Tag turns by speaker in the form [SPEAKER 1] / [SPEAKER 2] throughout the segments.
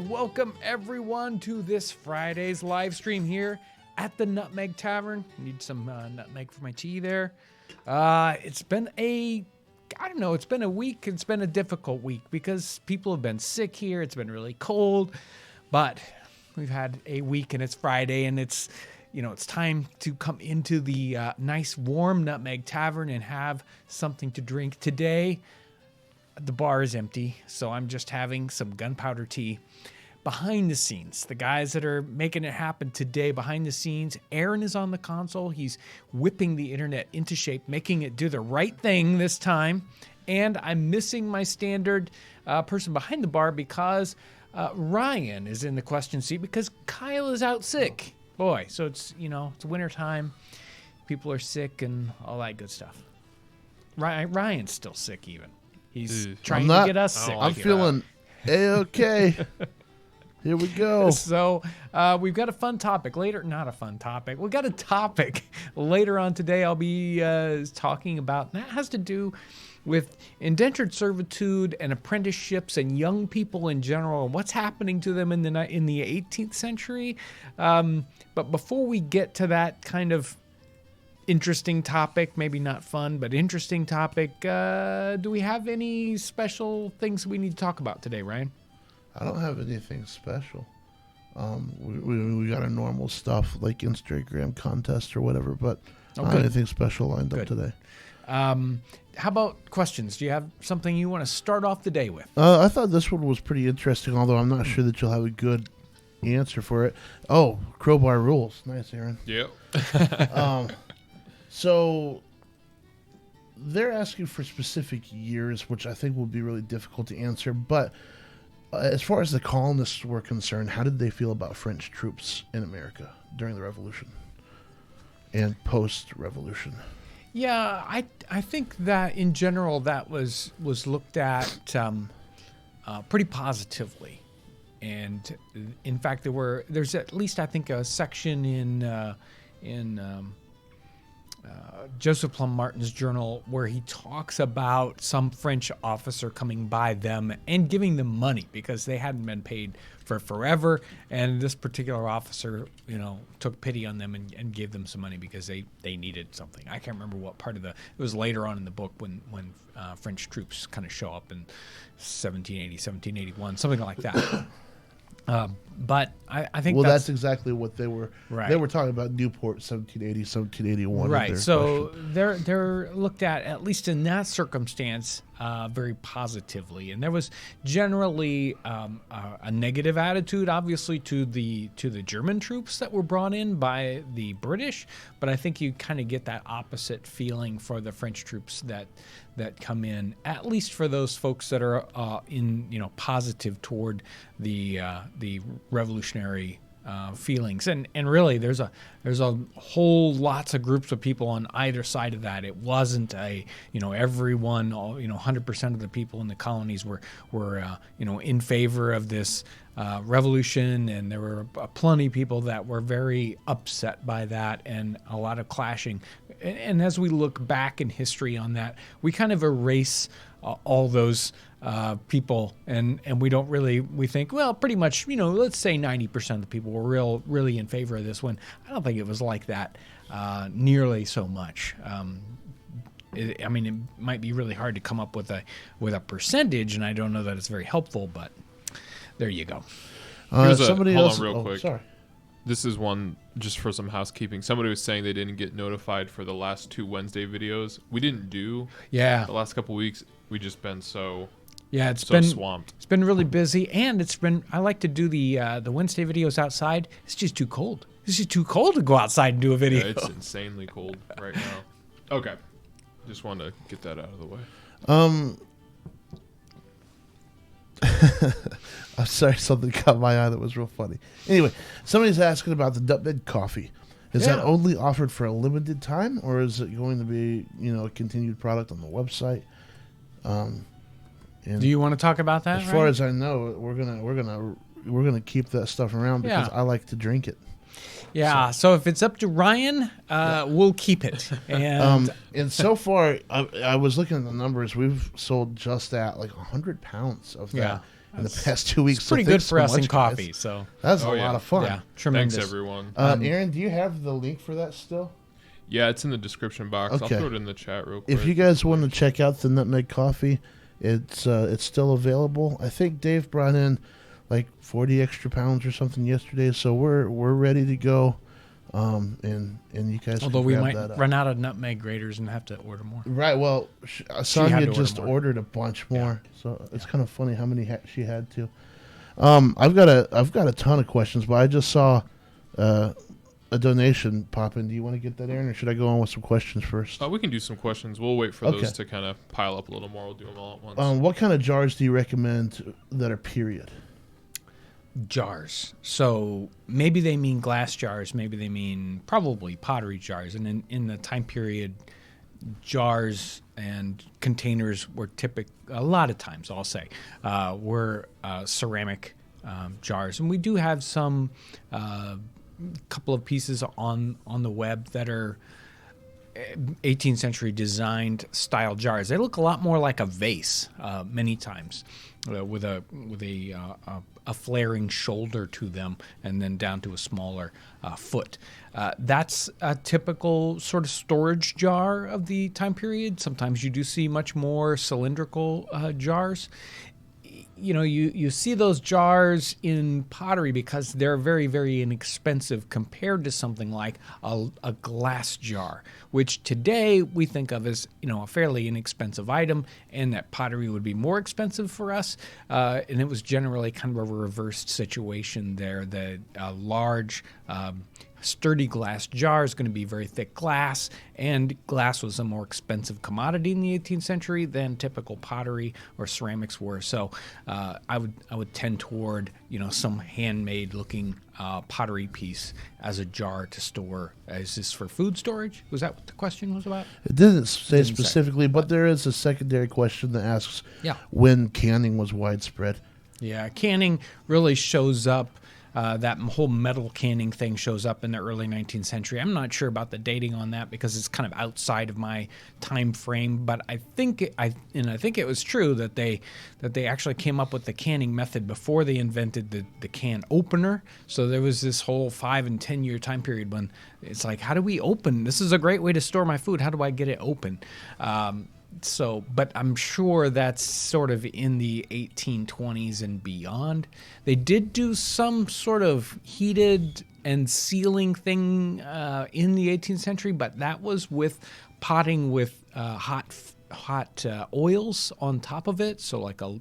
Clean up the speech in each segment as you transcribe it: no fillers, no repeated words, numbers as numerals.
[SPEAKER 1] welcome everyone to this Friday's live stream here at the Nutmeg Tavern. Need some nutmeg for my tea there. It's been a week. It's been a difficult week because people have been sick here. It's been really cold, but we've had a week and it's Friday and it's time to come into the nice warm Nutmeg Tavern and have something to drink. Today, the bar is empty, so I'm just having some gunpowder tea. Behind the scenes, the guys that are making it happen today, behind the scenes, Aaron is on the console. He's whipping the internet into shape, making it do the right thing this time. And I'm missing my standard person behind the bar because Ryan is in the question seat because Kyle is out sick. Boy, so it's winter time. People are sick and all that good stuff. Ryan's still sick even. He's trying to get us sick.
[SPEAKER 2] I'm feeling A-okay. Here we go.
[SPEAKER 1] So we've got a fun topic later. Not a fun topic. We've got a topic later on today I'll be talking about. And that has to do with indentured servitude and apprenticeships and young people in general and what's happening to them in the 18th century. But before we get to that kind of interesting topic, maybe not fun, but interesting topic, do we have any special things we need to talk about today, Ryan?
[SPEAKER 2] I don't have anything special. We got our normal stuff like Instagram contest or whatever, but I don't have anything special lined up today.
[SPEAKER 1] How about questions? Do you have something you want to start off the day with?
[SPEAKER 2] I thought this one was pretty interesting, although I'm not sure that you'll have a good answer for it. Oh, crowbar rules. Nice, Aaron.
[SPEAKER 3] Yep.
[SPEAKER 2] So they're asking for specific years, which I think will be really difficult to answer. But as far as the colonists were concerned, how did they feel about French troops in America during the Revolution and post-Revolution?
[SPEAKER 1] Yeah, I think that in general that was looked at pretty positively, and in fact there's at least I think a section in Joseph Plum Martin's journal where he talks about some French officer coming by them and giving them money because they hadn't been paid for forever, and this particular officer, took pity on them and gave them some money because they needed something. I can't remember what part of it was later on in the book when French troops kind of show up in 1780, 1781, something like that. But I think
[SPEAKER 2] that's exactly what they were.
[SPEAKER 1] Right.
[SPEAKER 2] They were talking about Newport, 1780, 1781.
[SPEAKER 1] Right. So they're looked at least in that circumstance, very positively. And there was generally a negative attitude, obviously, to the German troops that were brought in by the British. But I think you kind of get that opposite feeling for the French troops that come in, at least for those folks that are positive toward the revolutionary feelings, and really there's a whole lots of groups of people on either side of that. It wasn't everyone, 100% of the people in the colonies were in favor of this revolution, and there were plenty of people that were very upset by that, and a lot of clashing. And as we look back in history on that, we kind of erase all those people, and we think, well, pretty much, let's say 90% of the people were really in favor of this one. I don't think it was like that nearly so much. It might be really hard to come up with a percentage, and I don't know that it's very helpful, but there you go.
[SPEAKER 3] Hold on real quick.
[SPEAKER 2] Sorry.
[SPEAKER 3] This is one just for some housekeeping. Somebody was saying they didn't get notified for the last 2 Wednesday videos. We didn't do the last couple weeks. We just been so been swamped. It's
[SPEAKER 1] been really busy, and I like to do the Wednesday videos outside. It's just too cold. It's just too cold to go outside and do a video.
[SPEAKER 3] Yeah, it's insanely cold right now. Okay. Just wanted to get that out of the way.
[SPEAKER 2] I'm sorry, something caught my eye that was real funny. Anyway, somebody's asking about the Nutmeg coffee. Is that only offered for a limited time, or is it going to be, a continued product on the website?
[SPEAKER 1] Do you want to talk about that?
[SPEAKER 2] As far as I know, we're gonna keep that stuff around because I like to drink it.
[SPEAKER 1] Yeah. So if it's up to Ryan, we'll keep it. And
[SPEAKER 2] so far, I was looking at the numbers. We've sold just at like 100 pounds of that. in the past 2 weeks.
[SPEAKER 1] It's pretty good for us in coffee. Guys. So
[SPEAKER 2] that's a lot of fun.
[SPEAKER 1] Yeah, tremendous.
[SPEAKER 3] Thanks, everyone.
[SPEAKER 2] Aaron, do you have the link for that still?
[SPEAKER 3] Yeah, it's in the description box. Okay. I'll throw it in the chat real quick.
[SPEAKER 2] If you guys want to check out the Nutmeg coffee, it's still available. I think Dave brought in like 40 extra pounds or something yesterday, so we're ready to go. And you guys.
[SPEAKER 1] Although we might run out of nutmeg graters and have to order more.
[SPEAKER 2] Right. Well, Sonia just ordered a bunch more, so it's kind of funny how many she had to. I've got a ton of questions, but I just saw a donation pop in. Do you want to get that, Aaron, or should I go on with some questions first?
[SPEAKER 3] We can do some questions. We'll wait for those to kind of pile up a little more. We'll do them all at once.
[SPEAKER 2] What kind of jars do you recommend that are period?
[SPEAKER 1] Jars. So maybe they mean glass jars. Maybe they mean probably pottery jars. And in the time period, jars and containers were a lot of times, I'll say, were ceramic jars. And we do have some couple of pieces on the web that are 18th century designed style jars. They look a lot more like a vase many times, with a flaring shoulder to them, and then down to a smaller foot. That's a typical sort of storage jar of the time period. Sometimes you do see much more cylindrical jars. You know, you see those jars in pottery because they're very, very inexpensive compared to something like a glass jar, which today we think of as, a fairly inexpensive item, and that pottery would be more expensive for us. And it was generally kind of a reversed situation there. The large sturdy glass jar is going to be very thick glass, and glass was a more expensive commodity in the 18th century than typical pottery or ceramics were. So I would tend toward some handmade looking pottery piece as a jar to store. Is this for food storage? Was that what the question was about?
[SPEAKER 2] It didn't say specifically, but there is a secondary question that asks when canning was widespread.
[SPEAKER 1] Yeah, canning really shows up. That whole metal canning thing shows up in the early 19th century. I'm not sure about the dating on that because it's kind of outside of my time frame, but I think it was true that they actually came up with the canning method before they invented the can opener. So there was this whole 5 and 10 year time period when it's like, how do we open? This is a great way to store my food. How do I get it open? But I'm sure that's sort of in the 1820s and beyond. They did do some sort of heated and sealing thing in the 18th century, but that was with potting with hot oils on top of it. So like a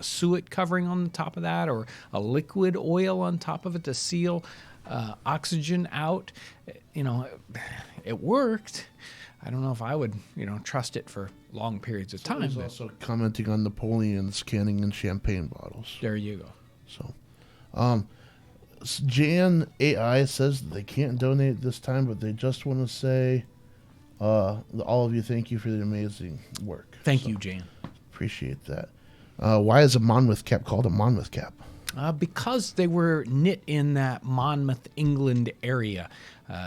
[SPEAKER 1] suet covering on the top of that, or a liquid oil on top of it to seal oxygen out. It worked. I don't know if I would, trust it for long periods of time.
[SPEAKER 2] Someone's also commenting on Napoleon's canning in champagne bottles.
[SPEAKER 1] There you go.
[SPEAKER 2] So, Jan AI says they can't donate this time, but they just want to say, all of you, thank you for the amazing work.
[SPEAKER 1] Thank you, Jan.
[SPEAKER 2] Appreciate that. Why is a Monmouth cap called a Monmouth cap?
[SPEAKER 1] Because they were knit in that Monmouth, England area.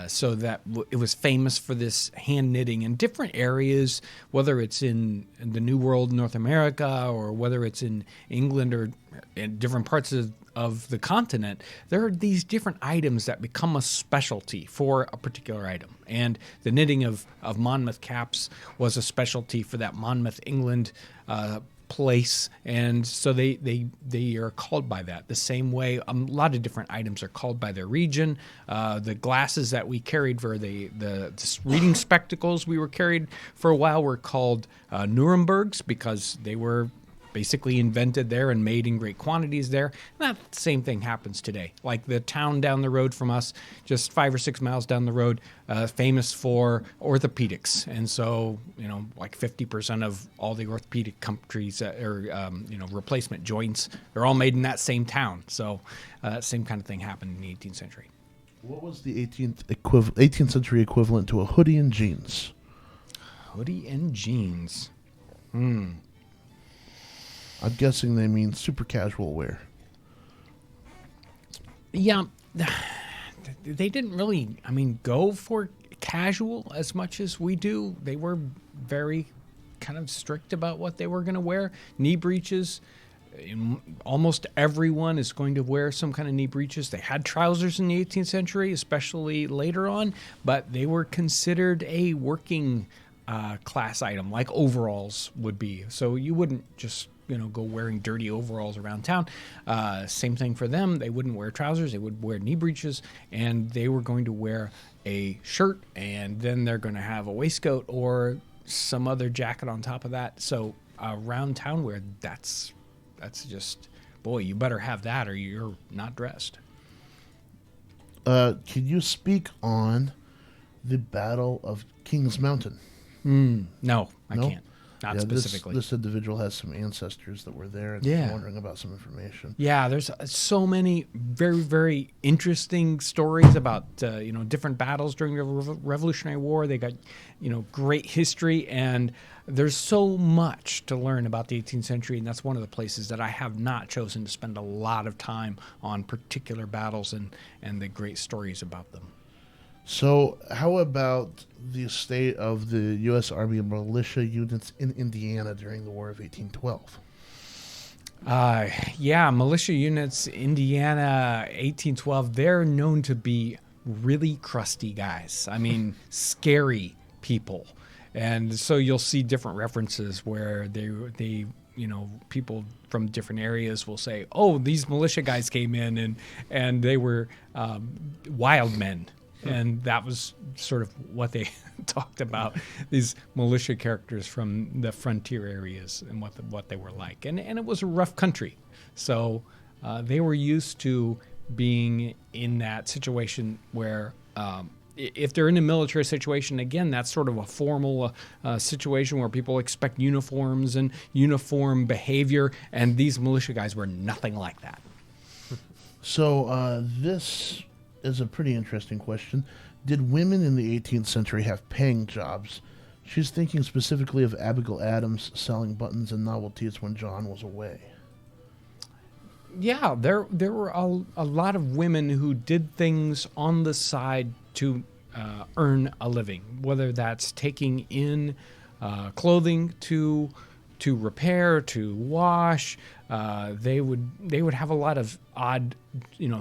[SPEAKER 1] So that it was famous for this hand knitting in different areas, whether it's in the New World, North America, or whether it's in England or in different parts of the continent. There are these different items that become a specialty for a particular item. And the knitting of Monmouth caps was a specialty for that Monmouth, England place, and so they are called by that. The same way a lot of different items are called by their region. The glasses that we carried for the reading spectacles we were carried for a while were called Nurembergs because they were basically invented there and made in great quantities there. And that same thing happens today. Like the town down the road from us, just 5 or 6 miles down the road, famous for orthopedics. And so, like 50% of all the orthopedic companies replacement joints, they're all made in that same town. So that same kind of thing happened in the 18th century.
[SPEAKER 2] What was the 18th century equivalent to a hoodie and jeans?
[SPEAKER 1] Hoodie and jeans.
[SPEAKER 2] I'm guessing they mean super casual wear.
[SPEAKER 1] Yeah, they didn't really, go for casual as much as we do. They were very kind of strict about what they were going to wear. Knee breeches, almost everyone is going to wear some kind of knee breeches. They had trousers in the 18th century, especially later on, but they were considered a working class item, like overalls would be. So you wouldn't just go wearing dirty overalls around town. Same thing for them. They wouldn't wear trousers. They would wear knee breeches, and they were going to wear a shirt, and then they're going to have a waistcoat or some other jacket on top of that. So around town wear, that's just, boy, you better have that or you're not dressed.
[SPEAKER 2] Can you speak on the Battle of Kings Mountain?
[SPEAKER 1] No, I can't. Not specifically.
[SPEAKER 2] This individual has some ancestors that were there and wondering about some information.
[SPEAKER 1] Yeah, there's so many very, very interesting stories about different battles during the Revolutionary War. They got great history, and there's so much to learn about the 18th century, and that's one of the places that I have not chosen to spend a lot of time on particular battles and the great stories about them.
[SPEAKER 2] So how about the state of the U.S. Army militia units in Indiana during the War of 1812?
[SPEAKER 1] Militia units, Indiana, 1812, they're known to be really crusty guys. I mean, scary people. And so you'll see different references where they people from different areas will say, oh, these militia guys came in and they were wild men. And that was sort of what they talked about, these militia characters from the frontier areas and what they were like. And it was a rough country. So they were used to being in that situation where if they're in a military situation, again, that's sort of a formal situation where people expect uniforms and uniform behavior. And these militia guys were nothing like that.
[SPEAKER 2] So this is a pretty interesting question. Did women in the 18th century have paying jobs? She's thinking specifically of Abigail Adams selling buttons and novelties when John was away.
[SPEAKER 1] Yeah, there were a lot of women who did things on the side to earn a living, whether that's taking in clothing to repair, to wash. They would have a lot of odd,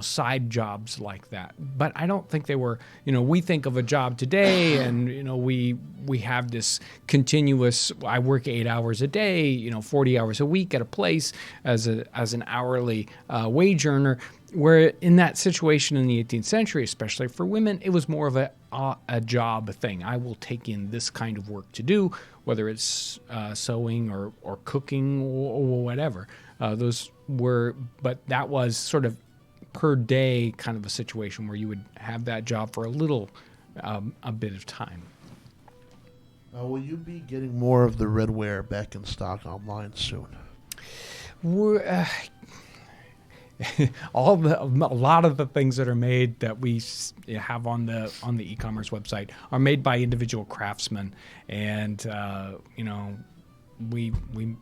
[SPEAKER 1] side jobs like that. But I don't think they were, we think of a job today and, we have this continuous, I work 8 hours a day, 40 hours a week at a place as an hourly wage earner. Where in that situation in the 18th century, especially for women, it was more of a job thing. I will take in this kind of work to do, whether it's sewing or cooking or whatever. But that was sort of per day kind of a situation where you would have that job for a bit of time.
[SPEAKER 2] Will you be getting more of the redware back in stock online soon?
[SPEAKER 1] A lot of the things that are made that we have on the e-commerce website are made by individual craftsmen, and we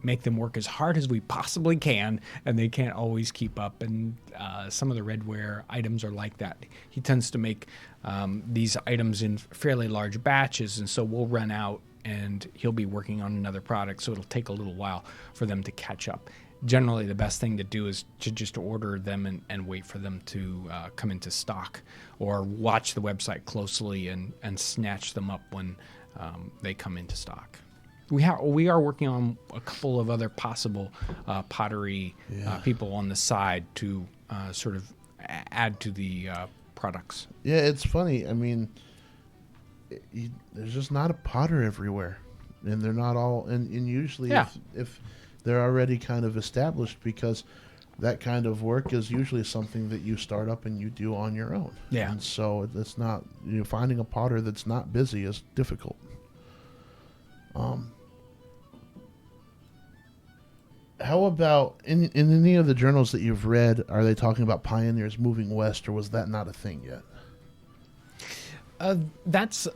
[SPEAKER 1] make them work as hard as we possibly can, and they can't always keep up. And some of the redware items are like that. He tends to make these items in fairly large batches, and so we'll run out, and he'll be working on another product, so it'll take a little while for them to catch up. Generally, the best thing to do is to just order them and wait for them to come into stock, or watch the website closely and snatch them up when they come into stock. We are working on a couple of other possible pottery people on the side to sort of add to the products.
[SPEAKER 2] Yeah, it's funny. I mean, there's just not a potter everywhere, and they're not all. And usually, if they're already kind of established, because that kind of work is usually something that you start up and you do on your own.
[SPEAKER 1] Yeah.
[SPEAKER 2] And so it's not, finding a potter that's not busy is difficult. How about in any of the journals that you've read, are they talking about pioneers moving west, or was that not a thing yet?
[SPEAKER 1] That's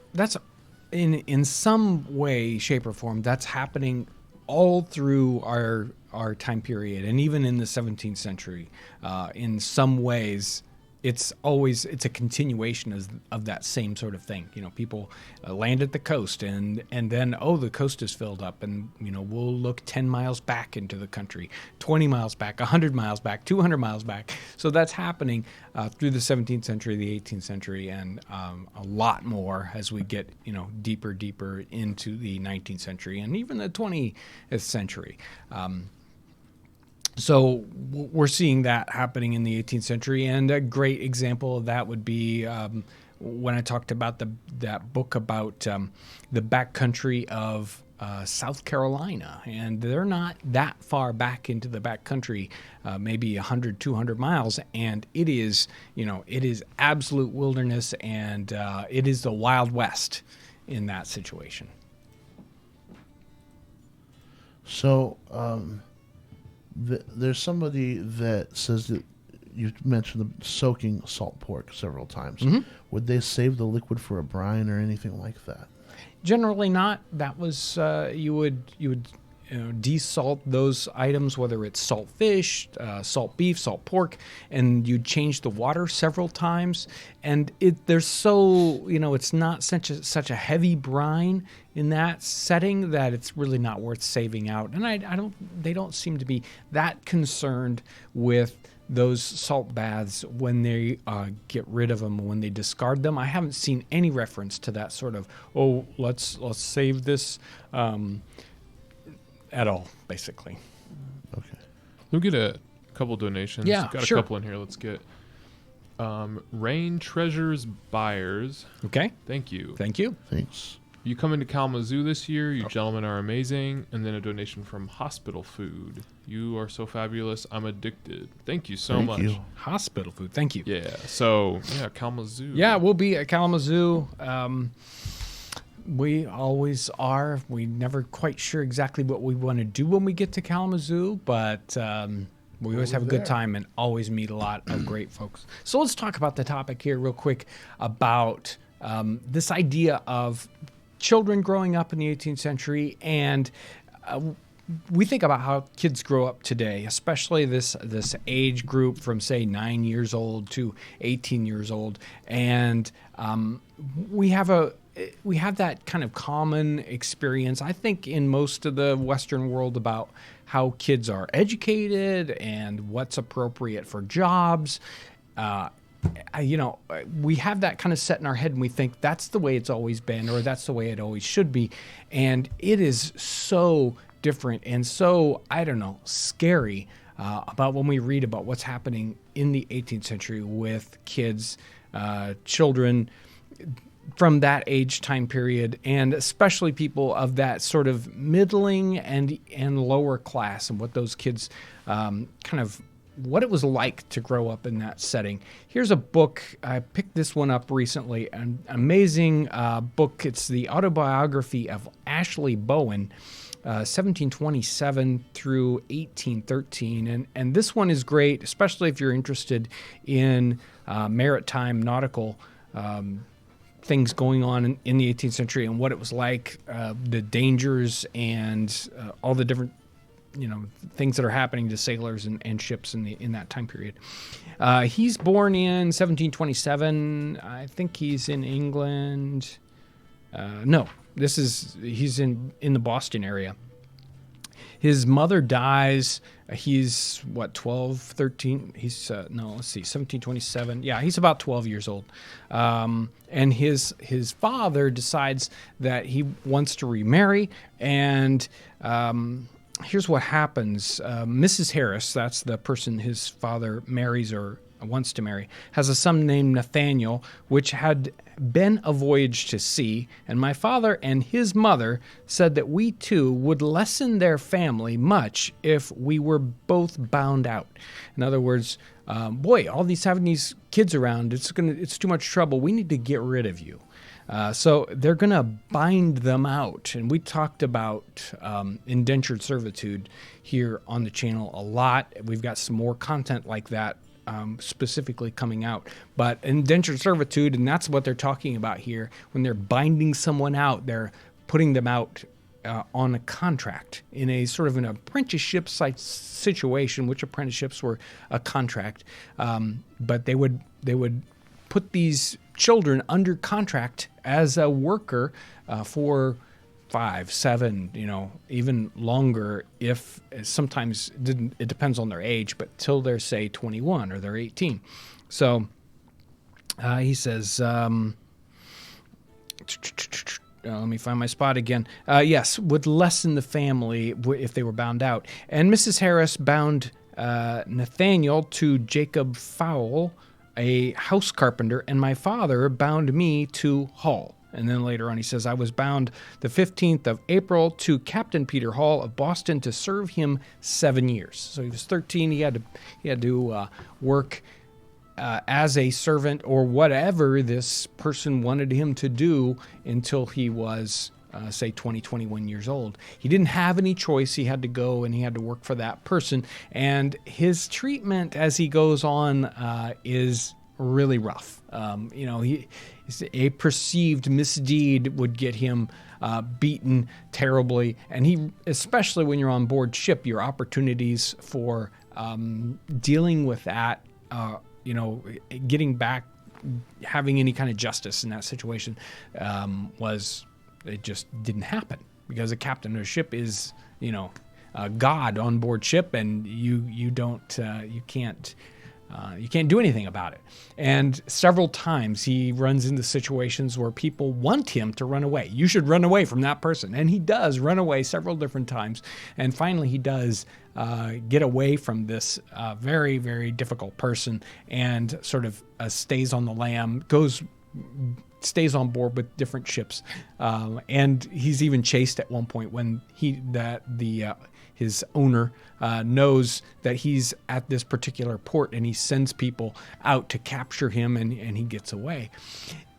[SPEAKER 1] in some way, shape, or form, that's happening all through our time period, and even in the 17th century. In some ways, it's a continuation of that same sort of thing. People land at the coast and then, the coast is filled up, and we'll look 10 miles back into the country, 20 miles back, 100 miles back, 200 miles back. So that's happening through the 17th century, the 18th century, and a lot more as we get deeper into the 19th century and even the 20th century. So we're seeing that happening in the 18th century, and a great example of that would be when I talked about that book about the backcountry of South Carolina, and they're not that far back into the backcountry, maybe 100, 200 miles, and it is absolute wilderness, and it is the Wild West in that situation.
[SPEAKER 2] So, there's somebody that says that you mentioned the soaking salt pork several times. Mm-hmm. Would they save the liquid for a brine or anything like that?
[SPEAKER 1] Generally not. That was you would desalt those items, whether it's salt fish, salt beef, salt pork, and you'd change the water several times. And it's not such a heavy brine in that setting that it's really not worth saving out. And they don't seem to be that concerned with those salt baths when they get rid of them, when they discard them. I haven't seen any reference to that sort of, let's save this at all, basically.
[SPEAKER 3] Okay. We'll get a couple donations.
[SPEAKER 1] Yeah,
[SPEAKER 3] got a couple in here. Let's get Rain Treasures Buyers.
[SPEAKER 1] Okay.
[SPEAKER 3] Thank you.
[SPEAKER 2] Thanks.
[SPEAKER 3] You come into Kalamazoo this year. You gentlemen are amazing. And then a donation from Hospital Food. You are so fabulous. I'm addicted. Thank you so much.
[SPEAKER 2] You.
[SPEAKER 1] Hospital Food. Thank you.
[SPEAKER 3] Yeah. So, Kalamazoo.
[SPEAKER 1] Yeah, we'll be at Kalamazoo. We always are. We're never quite sure exactly what we want to do when we get to Kalamazoo, but we always have a good time and always meet a lot of great folks. So let's talk about the topic here real quick about this idea of children growing up in the 18th century, and we think about how kids grow up today, especially this age group from, say, 9 years old to 18 years old, and we have that kind of common experience, I think, in most of the Western world about how kids are educated and what's appropriate for jobs. We have that kind of set in our head, and we think that's the way it's always been, or that's the way it always should be. And it is so different and so, scary about when we read about what's happening in the 18th century with kids, children from that age time period, and especially people of that sort of middling and lower class, and what those kids what it was like to grow up in that setting. Here's a book. I picked this one up recently, an amazing book. It's the autobiography of Ashley Bowen, 1727 through 1813. And this one is great, especially if you're interested in maritime nautical things going on in the 18th century and what it was like, the dangers and all the different things that are happening to sailors and ships in that time period. He's born in 1727. I think he's in England. No, he's in the Boston area. His mother dies. He's 12, 13. He's 1727. Yeah, he's about 12 years old. And his father decides that he wants to remarry, and here's what happens. Mrs. Harris, that's the person his father marries or wants to marry, has a son named Nathaniel, which had been a voyage to sea, and my father and his mother said that we two would lessen their family much if we were both bound out. In other words, all having these kids around, it's too much trouble. We need to get rid of you. So they're going to bind them out. And we talked about indentured servitude here on the channel a lot. We've got some more content like that specifically coming out. But indentured servitude, and that's what they're talking about here. When they're binding someone out, they're putting them out on a contract in a sort of an apprenticeship situation, which apprenticeships were a contract. But they would put these children under contract as a worker for 5, 7, even longer. If sometimes it depends on their age, but till they're say 21 or they're 18. So he says. Let me find my spot again. Yes, would lessen the family if they were bound out. And Mrs. Harris bound Nathaniel to Jacob Fowle, a house carpenter, and my father bound me to Hall. And then later on he says, I was bound the 15th of April to Captain Peter Hall of Boston to serve him 7 years. So he was 13. He had to work as a servant or whatever this person wanted him to do until he was, say, 20, 21 years old. He didn't have any choice. He had to go and he had to work for that person. And his treatment as he goes on is really rough. A perceived misdeed would get him beaten terribly. And especially when you're on board ship, your opportunities for dealing with that getting back, having any kind of justice in that situation it just didn't happen, because a captain of a ship is, God on board ship, and you can't do anything about it. And several times he runs into situations where people want him to run away. You should run away from that person. And he does run away several different times. And finally he does get away from this very, very difficult person and sort of stays on the lam, stays on board with different ships. And he's even chased at one point when his owner knows that he's at this particular port, and he sends people out to capture him, and he gets away.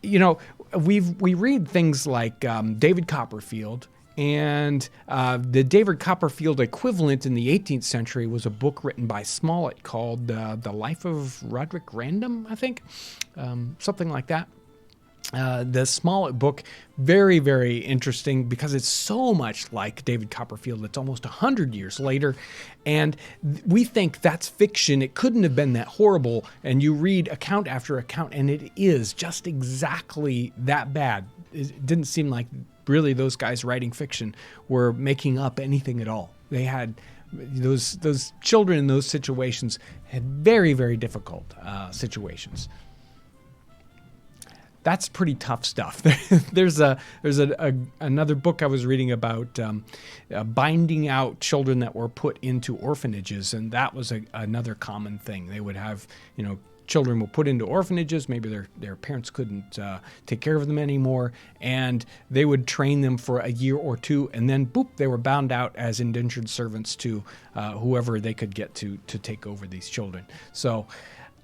[SPEAKER 1] We read things like David Copperfield, and the David Copperfield equivalent in the 18th century was a book written by Smollett called The Life of Roderick Random, I think, something like that. The Smollett book, very, very interesting because it's so much like David Copperfield. It's almost 100 years later, and we think that's fiction. It couldn't have been that horrible, and you read account after account, and it is just exactly that bad. It didn't seem like really those guys writing fiction were making up anything at all. They had those children in those situations had very, very difficult situations. That's pretty tough stuff. There's another book I was reading about binding out children that were put into orphanages, and that was another common thing. They would have, children were put into orphanages. Maybe their parents couldn't take care of them anymore, and they would train them for a year or two, and then boop, they were bound out as indentured servants to whoever they could get to take over these children. So,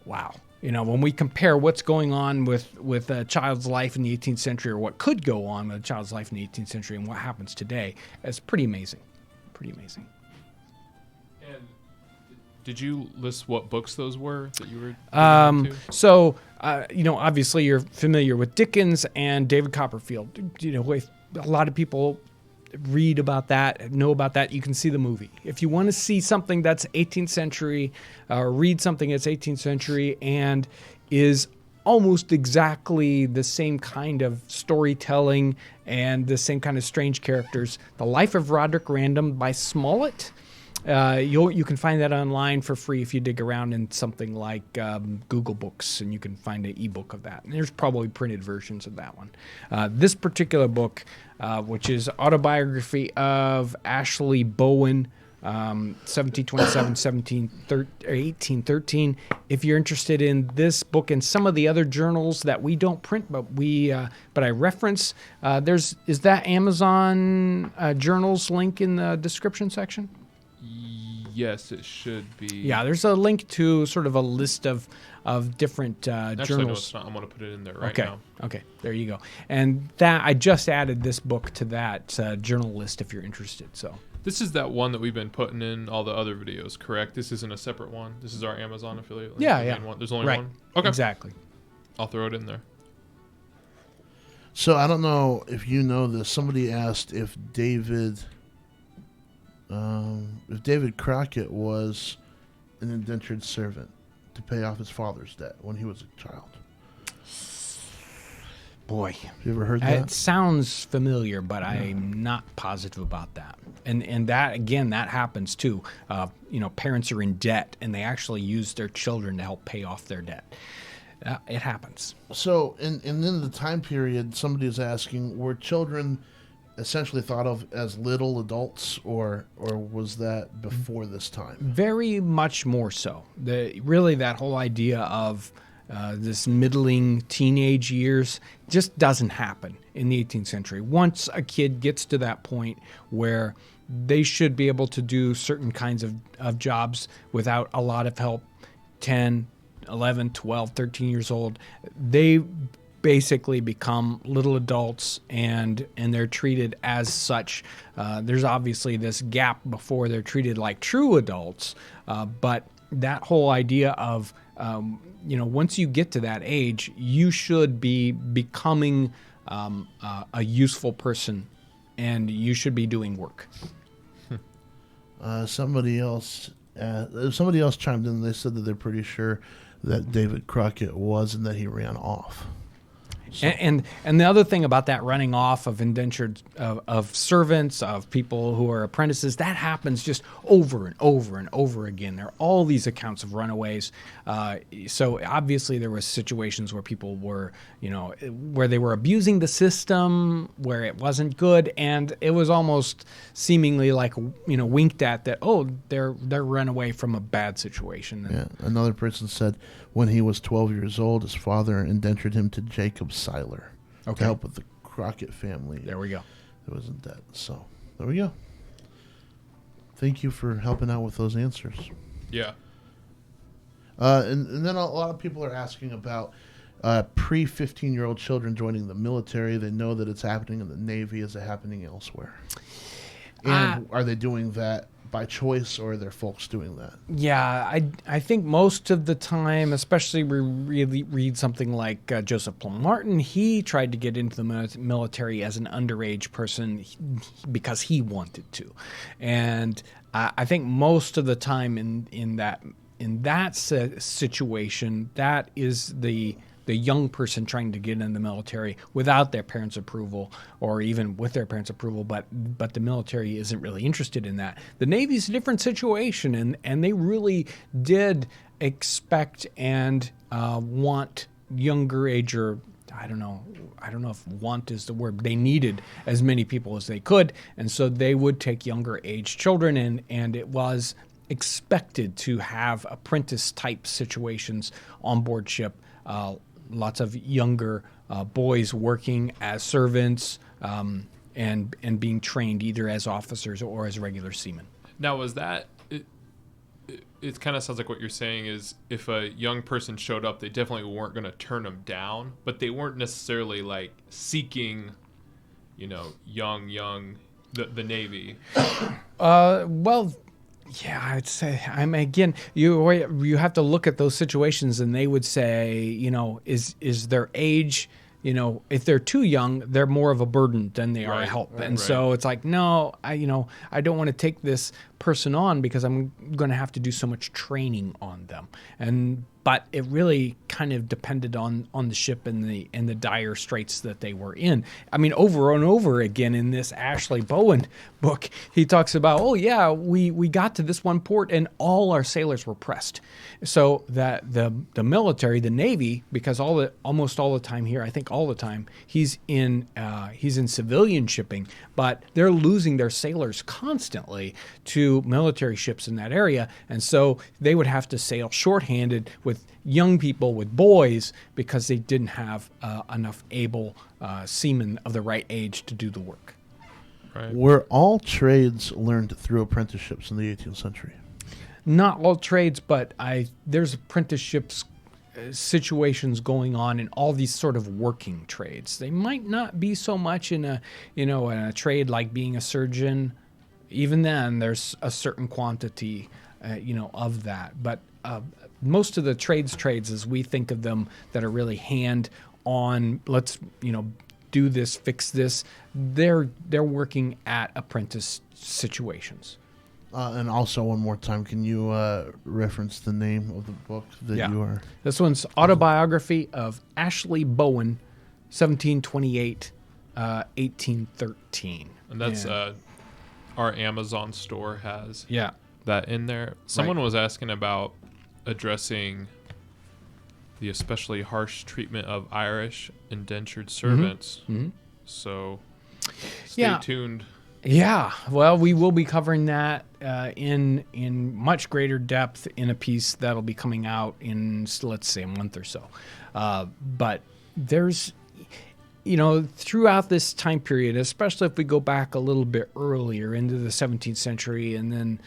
[SPEAKER 1] wow. When we compare what's going on with a child's life in the 18th century, or what could go on with a child's life in the 18th century, and what happens today, it's pretty amazing. Pretty amazing.
[SPEAKER 3] And did you list what books those were that you were into?
[SPEAKER 1] So, obviously you're familiar with Dickens and David Copperfield. A lot of people read about that, know about that. You can see the movie. If you want to see something that's 18th century, or read something that's 18th century and is almost exactly the same kind of storytelling and the same kind of strange characters, The Life of Roderick Random by Smollett. You can find that online for free if you dig around in something like Google Books, and you can find an ebook of that. And there's probably printed versions of that one. This particular book, which is Autobiography of Ashley Bowen, 1727, 1813. If you're interested in this book and some of the other journals that we don't print, but I reference, is that Amazon journals link in the description section?
[SPEAKER 3] Yes, it should be.
[SPEAKER 1] Yeah, there's a link to sort of a list of different journals.
[SPEAKER 3] Actually, no, it's not. I'm going to put it in there right now.
[SPEAKER 1] Okay, there you go. And that I just added this book to that journal list if you're interested. So
[SPEAKER 3] this is that one that we've been putting in all the other videos, correct? This isn't a separate one. This is our Amazon affiliate link.
[SPEAKER 1] Yeah.
[SPEAKER 3] One. There's only
[SPEAKER 1] right.
[SPEAKER 3] one? Okay.
[SPEAKER 1] Exactly.
[SPEAKER 3] I'll throw it in there.
[SPEAKER 2] So I don't know if you know this. Somebody asked if David Crockett was an indentured servant. to pay off his father's debt when he was a child.
[SPEAKER 1] Boy,
[SPEAKER 2] have you ever heard that?
[SPEAKER 1] It sounds familiar, but I'm not positive about that. And that, again, that happens too. Parents are in debt, and they actually use their children to help pay off their debt. It happens.
[SPEAKER 2] So, and in the time period, somebody is asking, were children essentially thought of as little adults, or was that before this time?
[SPEAKER 1] Very much more so. Really, that whole idea of this middling teenage years just doesn't happen in the 18th century. Once a kid gets to that point where they should be able to do certain kinds of jobs without a lot of help, 10, 11, 12, 13 years old, they basically become little adults, and they're treated as such. There's obviously this gap before they're treated like true adults, but that whole idea of once you get to that age, you should be becoming a useful person, and you should be doing work.
[SPEAKER 2] Somebody else chimed in. They said that they're pretty sure that David Crockett was, and that he ran off. So.
[SPEAKER 1] And the other thing about that running off of indentured of servants, of people who are apprentices, that happens just over and over and over again. There are all these accounts of runaways. So obviously there were situations where people were, where they were abusing the system, where it wasn't good, and it was almost seemingly like, winked at that, they're run away from a bad situation.
[SPEAKER 2] Yeah. Another person said when he was 12 years old, his father indentured him to Jacob Seiler to help with the Crockett family.
[SPEAKER 1] There we go.
[SPEAKER 2] It was in debt. So there we go. Thank you for helping out with those answers.
[SPEAKER 3] Yeah.
[SPEAKER 2] And then a lot of people are asking about pre-15-year-old children joining the military. They know that it's happening in the Navy. Is it happening elsewhere? And are they doing that by choice, or are their folks doing that?
[SPEAKER 1] Yeah, I think most of the time, especially we really read something like Joseph Plum Martin, he tried to get into the military as an underage person because he wanted to. And I think most of the time in that situation, that is the young person trying to get in the military without their parents' approval, or even with their parents' approval, but the military isn't really interested in that. The Navy's a different situation, and they really did expect and want younger age, or I don't know if want is the word. They needed as many people as they could, and so they would take younger age children, and it was expected to have apprentice type situations on board ship. Lots of younger boys working as servants and being trained either as officers or as regular seamen.
[SPEAKER 3] Now, was that it kind of sounds like what you're saying is if a young person showed up, they definitely weren't going to turn them down, but they weren't necessarily like seeking, young the Navy.
[SPEAKER 1] Well, yeah, I'd say again, you have to look at those situations, and they would say, is their age, if they're too young, they're more of a burden than they are a help. And so it's like, no, I don't want to take this person on because I'm going to have to do so much training on them. But it really kind of depended on the ship and the dire straits that they were in. I mean, over and over again in this Ashley Bowen book, he talks about, we got to this one port and all our sailors were pressed. So that the military, the Navy, because almost all the time here, I think all the time, he's in civilian shipping, but they're losing their sailors constantly to military ships in that area, and so they would have to sail shorthanded with young people, with boys, because they didn't have enough able seamen of the right age to do the work.
[SPEAKER 2] Right. Were all trades learned through apprenticeships in the 18th century?
[SPEAKER 1] Not all trades, but there's apprenticeships situations going on in all these sort of working trades. They might not be so much in a trade like being a surgeon. Even then, there's a certain quantity, of that. But most of the trades as we think of them that are really hand-on, let's, do this, fix this, they're working at apprentice situations.
[SPEAKER 2] And also, one more time, can you reference the name of the book that you are?
[SPEAKER 1] This one's Autobiography of Ashley Bowen, 1728, 1813.
[SPEAKER 3] And that's our Amazon store has
[SPEAKER 1] Yeah.
[SPEAKER 3] that in there. Someone was asking about addressing the especially harsh treatment of Irish indentured servants.
[SPEAKER 1] Mm-hmm.
[SPEAKER 3] So stay tuned.
[SPEAKER 1] Yeah, well, we will be covering that in much greater depth in a piece that'll be coming out in, let's say, a month or so. But there's, throughout this time period, especially if we go back a little bit earlier into the 17th century and then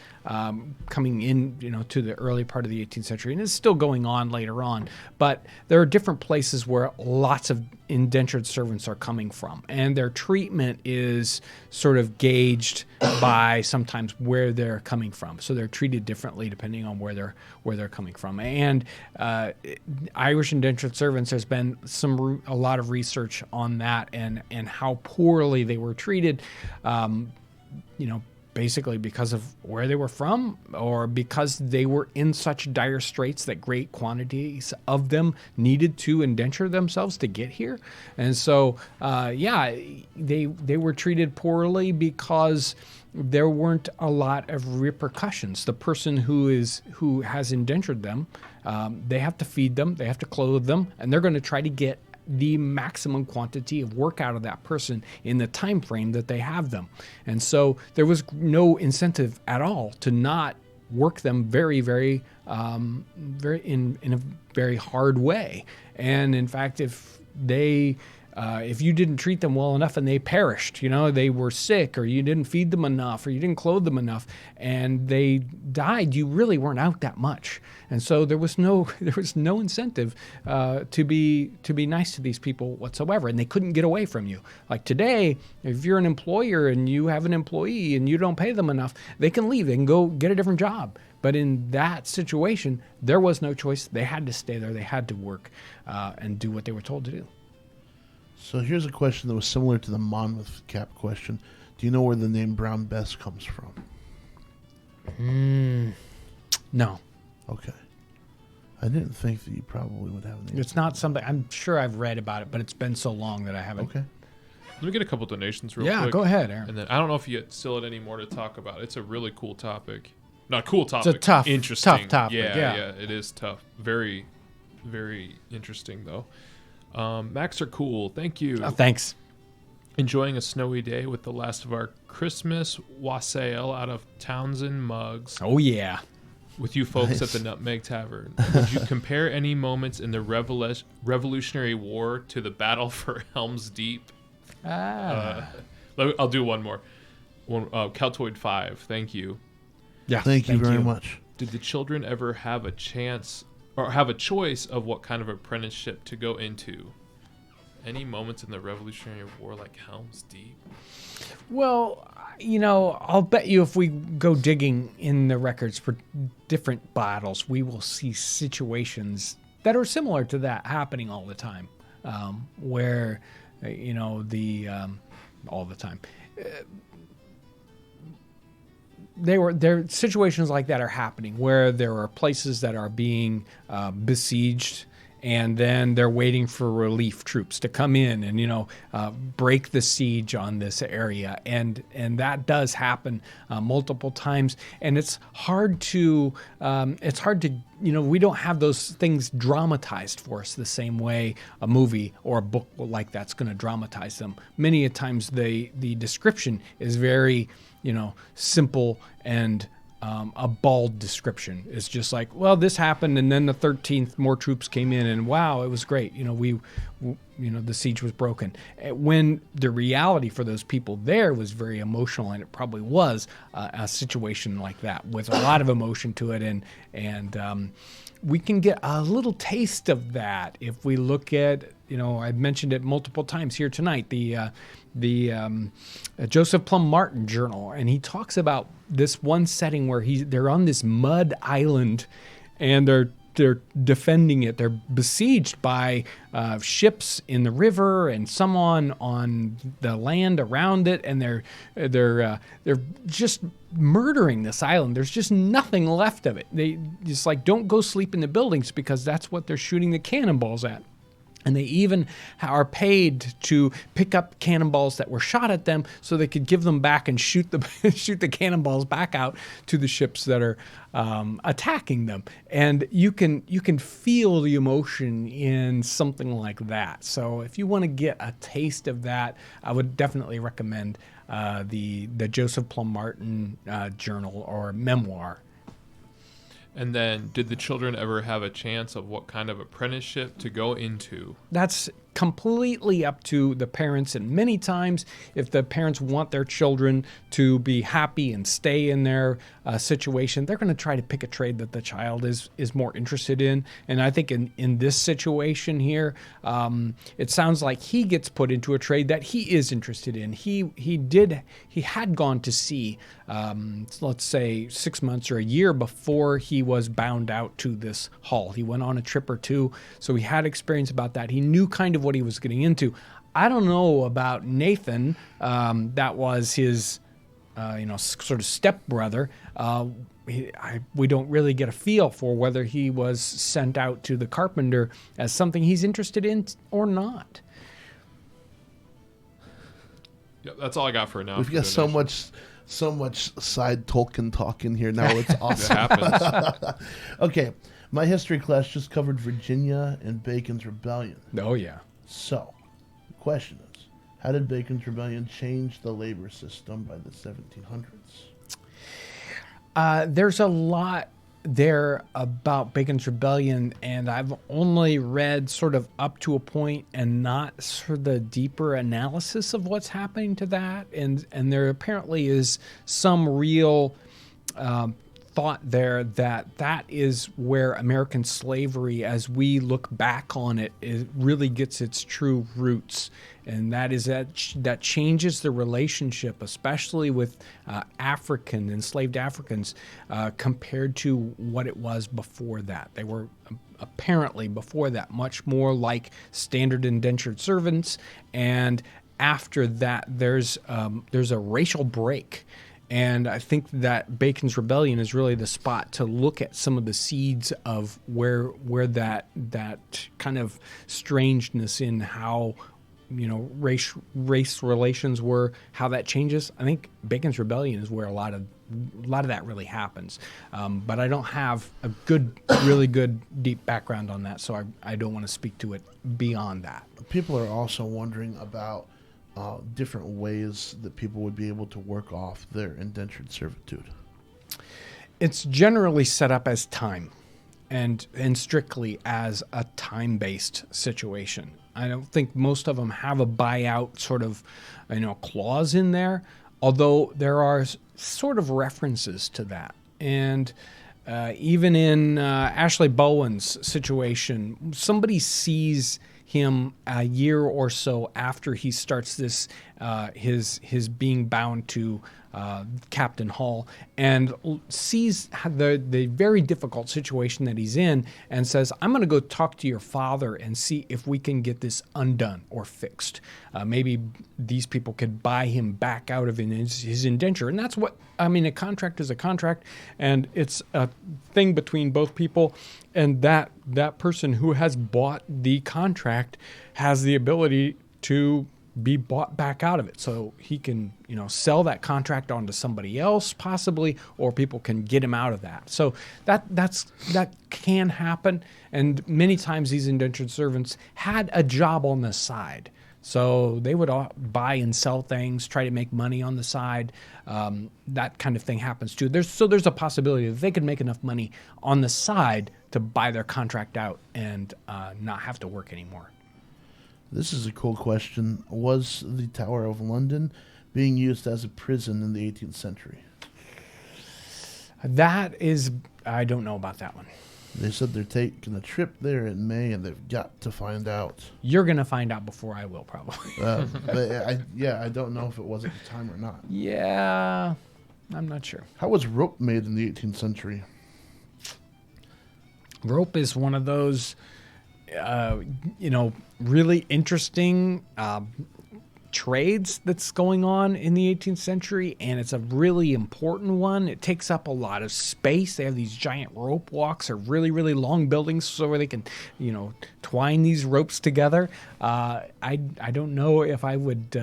[SPEAKER 1] coming in, to the early part of the 18th century, and it's still going on later on, but there are different places where lots of indentured servants are coming from, and their treatment is sort of gauged by sometimes where they're coming from. So they're treated differently depending on where they're coming from. And Irish indentured servants, there's been a lot of research on that and how poorly they were treated. Basically because of where they were from or because they were in such dire straits that great quantities of them needed to indenture themselves to get here. And so, they were treated poorly because there weren't a lot of repercussions. The person who has indentured them, they have to feed them, they have to clothe them, and they're going to try to get the maximum quantity of work out of that person in the time frame that they have them. And so there was no incentive at all to not work them very, very, in a very hard way. And in fact, if you didn't treat them well enough and they perished, they were sick, or you didn't feed them enough, or you didn't clothe them enough, and they died, you really weren't out that much. And so there was no incentive to be nice to these people whatsoever, and they couldn't get away from you. Like today, if you're an employer and you have an employee and you don't pay them enough, they can leave, they can go get a different job. But in that situation, there was no choice. They had to stay there. They had to work and do what they were told to do.
[SPEAKER 2] So here's a question that was similar to the Monmouth Cap question. Do you know where the name Brown Bess comes from?
[SPEAKER 1] No.
[SPEAKER 2] Okay. I didn't think that you probably would have an answer.
[SPEAKER 1] It's not something, I'm sure I've read about it, but it's been so long that I haven't.
[SPEAKER 2] Okay.
[SPEAKER 3] Let me get a couple donations real quick.
[SPEAKER 1] Yeah, go ahead, Aaron.
[SPEAKER 3] And then I don't know if you still had any more to talk about. It's a really cool topic. Not cool topic.
[SPEAKER 1] It's a tough topic.
[SPEAKER 3] Yeah, it is tough. Very, very interesting, though. Max are cool. Thank you.
[SPEAKER 1] Thanks.
[SPEAKER 3] Enjoying a snowy day with the last of our Christmas wassail out of Townsend mugs.
[SPEAKER 1] Oh, yeah.
[SPEAKER 3] With you folks at the Nutmeg Tavern. Would you compare any moments in the Revolutionary War to the battle for Helm's Deep? I'll do one more. Caltoid 5. Thank you.
[SPEAKER 2] Yeah. Thank you very much.
[SPEAKER 3] Did the children ever have a chance or have a choice of what kind of apprenticeship to go into? Any moments in the Revolutionary War like Helm's Deep?
[SPEAKER 1] Well, I'll bet you if we go digging in the records for different battles, we will see situations that are similar to that happening all the time, where, all the time. There are situations like that are happening where there are places that are being besieged, and then they're waiting for relief troops to come in and break the siege on this area, and that does happen multiple times. And it's hard to we don't have those things dramatized for us the same way a movie or a book like that's going to dramatize them. Many a times the description is very simple and a bald description. It's just like, well, this happened, and then the 13th more troops came in, and wow, it was great. The siege was broken. When the reality for those people there was very emotional, and it probably was a situation like that with a lot of emotion to it, and we can get a little taste of that if we look at, I've mentioned it multiple times here tonight, the Joseph Plum Martin journal, and he talks about this one setting where they're on this mud island, and they're defending it. They're besieged by ships in the river and some on the land around it, and they're just murdering this island. There's just nothing left of it. They just like, don't go sleep in the buildings, because that's what they're shooting the cannonballs at. And they even are paid to pick up cannonballs that were shot at them so they could give them back and shoot the cannonballs back out to the ships that are attacking them. And you can feel the emotion in something like that. So if you want to get a taste of that, I would definitely recommend the Joseph Plum Martin journal or memoir.
[SPEAKER 3] And then, did the children ever have a chance of what kind of apprenticeship to go into?
[SPEAKER 1] That's completely up to the parents, and many times if the parents want their children to be happy and stay in their situation, they're going to try to pick a trade that the child is more interested in. And I think in this situation here, it sounds like he gets put into a trade that he is interested in. He had gone to sea, let's say 6 months or a year before he was bound out to this hull. He went on a trip or two, so he had experience about that. He knew kind of what he was getting into. I don't know about Nathan. That was his, sort of stepbrother. We don't really get a feel for whether he was sent out to the carpenter as something he's interested in or not.
[SPEAKER 3] Yeah, that's all I got for now.
[SPEAKER 2] We've got so much side Tolkien talk in here now. It's awesome.
[SPEAKER 3] It happens.
[SPEAKER 2] Okay, my history class just covered Virginia and Bacon's Rebellion.
[SPEAKER 1] Oh, yeah.
[SPEAKER 2] So, the question is, how did Bacon's Rebellion change the labor system by the 1700s?
[SPEAKER 1] There's a lot there about Bacon's Rebellion, and I've only read sort of up to a point and not sort of the deeper analysis of what's happening to that. And there apparently is some real thought there that is where American slavery, as we look back on it, really gets its true roots. And that is that changes the relationship, especially with enslaved Africans, compared to what it was before that. They were apparently before that much more like standard indentured servants, and after that there's a racial break. And I think that Bacon's Rebellion is really the spot to look at some of the seeds of where that kind of strangeness in how race relations were, how that changes. I think Bacon's Rebellion is where a lot of that really happens. But I don't have a really good deep background on that, so I don't want to speak to it beyond that.
[SPEAKER 2] People are also wondering about different ways that people would be able to work off their indentured servitude.
[SPEAKER 1] It's generally set up as time, and strictly as a time-based situation. I don't think most of them have a buyout sort of, clause in there, although there are sort of references to that. And even in Ashley Bowen's situation, somebody sees him a year or so after he starts this, his being bound to Captain Hall, and sees the very difficult situation that he's in, and says, I'm going to go talk to your father and see if we can get this undone or fixed. Maybe these people could buy him back out of his indenture. And that's what, a contract is a contract, and it's a thing between both people, and that person who has bought the contract has the ability to be bought back out of it. So he can, sell that contract on to somebody else possibly, or people can get him out of that. So that can happen. And many times these indentured servants had a job on the side. So they would buy and sell things, try to make money on the side. That kind of thing happens too. There's a possibility that they could make enough money on the side to buy their contract out and not have to work anymore.
[SPEAKER 2] This is a cool question. Was the Tower of London being used as a prison in the 18th century?
[SPEAKER 1] I don't know about that one.
[SPEAKER 2] They said they're taking a trip there in May, and they've got to find out.
[SPEAKER 1] You're going to find out before I will, probably.
[SPEAKER 2] I don't know if it was at the time or not.
[SPEAKER 1] Yeah, I'm not sure.
[SPEAKER 2] How was rope made in the 18th century?
[SPEAKER 1] Rope is one of those, really interesting trades that's going on in the 18th century, and it's a really important one. It takes up a lot of space. They have these giant rope walks or really, really long buildings so where they can, twine these ropes together. I don't know if I would,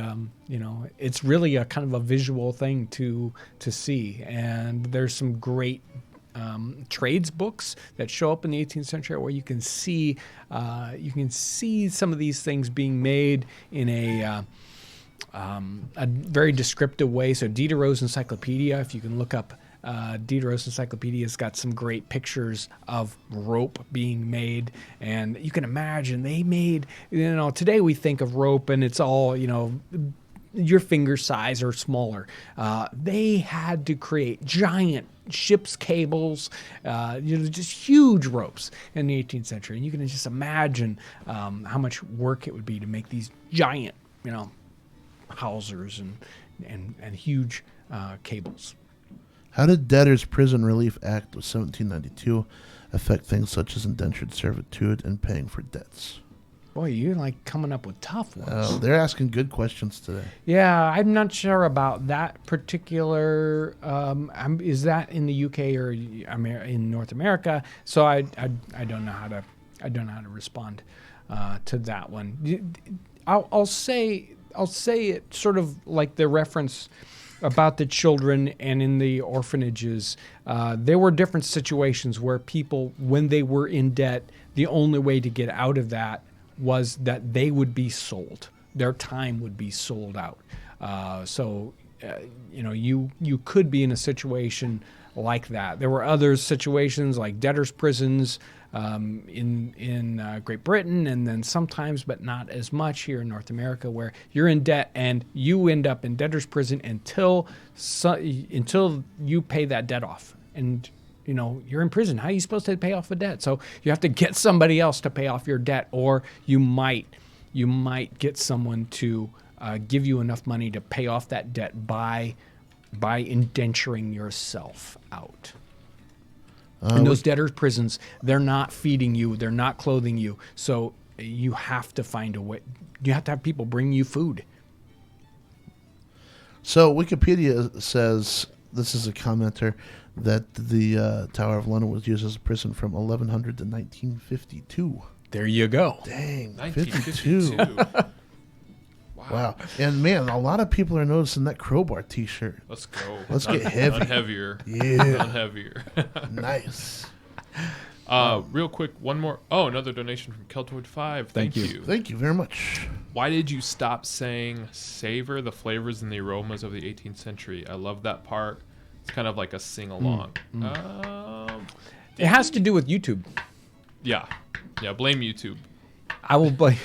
[SPEAKER 1] it's really a kind of a visual thing to see. And there's some great trades books that show up in the 18th century where you can see some of these things being made in a very descriptive way. So Diderot's Encyclopedia, if you can look up Diderot's Encyclopedia, has got some great pictures of rope being made. And you can imagine they made, today we think of rope and it's all, your finger size or smaller. They had to create giant ship's cables, just huge ropes in the 18th century. And you can just imagine how much work it would be to make these giant, hawsers and huge cables.
[SPEAKER 2] How did Debtors' Prison Relief Act of 1792 affect things such as indentured servitude and paying for debts?
[SPEAKER 1] Boy, you're like coming up with tough ones.
[SPEAKER 2] They're asking good questions today.
[SPEAKER 1] Yeah, I'm not sure about that particular. Is that in the UK or in North America? So I don't know how to respond to that one. I'll say it sort of like the reference about the children and in the orphanages. There were different situations where people, when they were in debt, the only way to get out of that was that they would be sold. Their time would be sold out. You could be in a situation like that. There were other situations like debtors' prisons in Great Britain, and then sometimes, but not as much here in North America, where you're in debt and you end up in debtors' prison until you pay that debt off. And you're in prison. How are you supposed to pay off the debt? So you have to get somebody else to pay off your debt, or you might get someone to give you enough money to pay off that debt by indenturing yourself out. In those debtors' prisons, they're not feeding you, they're not clothing you, so you have to find a way. You have to have people bring you food.
[SPEAKER 2] So Wikipedia says, this is a commenter, that the Tower of London was used as a prison from 1100 to 1952.
[SPEAKER 1] There you go.
[SPEAKER 2] Dang,
[SPEAKER 3] 1952.
[SPEAKER 2] Wow. And man, a lot of people are noticing that crowbar t-shirt.
[SPEAKER 3] Let's go.
[SPEAKER 2] Let's get heavy.
[SPEAKER 3] None heavier.
[SPEAKER 2] Yeah.
[SPEAKER 3] None heavier.
[SPEAKER 2] Nice.
[SPEAKER 3] Real quick, one more. Oh, another donation from Keltoid 5. Thank you.
[SPEAKER 2] Thank you very much.
[SPEAKER 3] Why did you stop saying savor the flavors and the aromas of the 18th century? I love that part. It's kind of like a sing-along.
[SPEAKER 1] It has to do with YouTube.
[SPEAKER 3] Yeah, blame YouTube.
[SPEAKER 1] I will blame.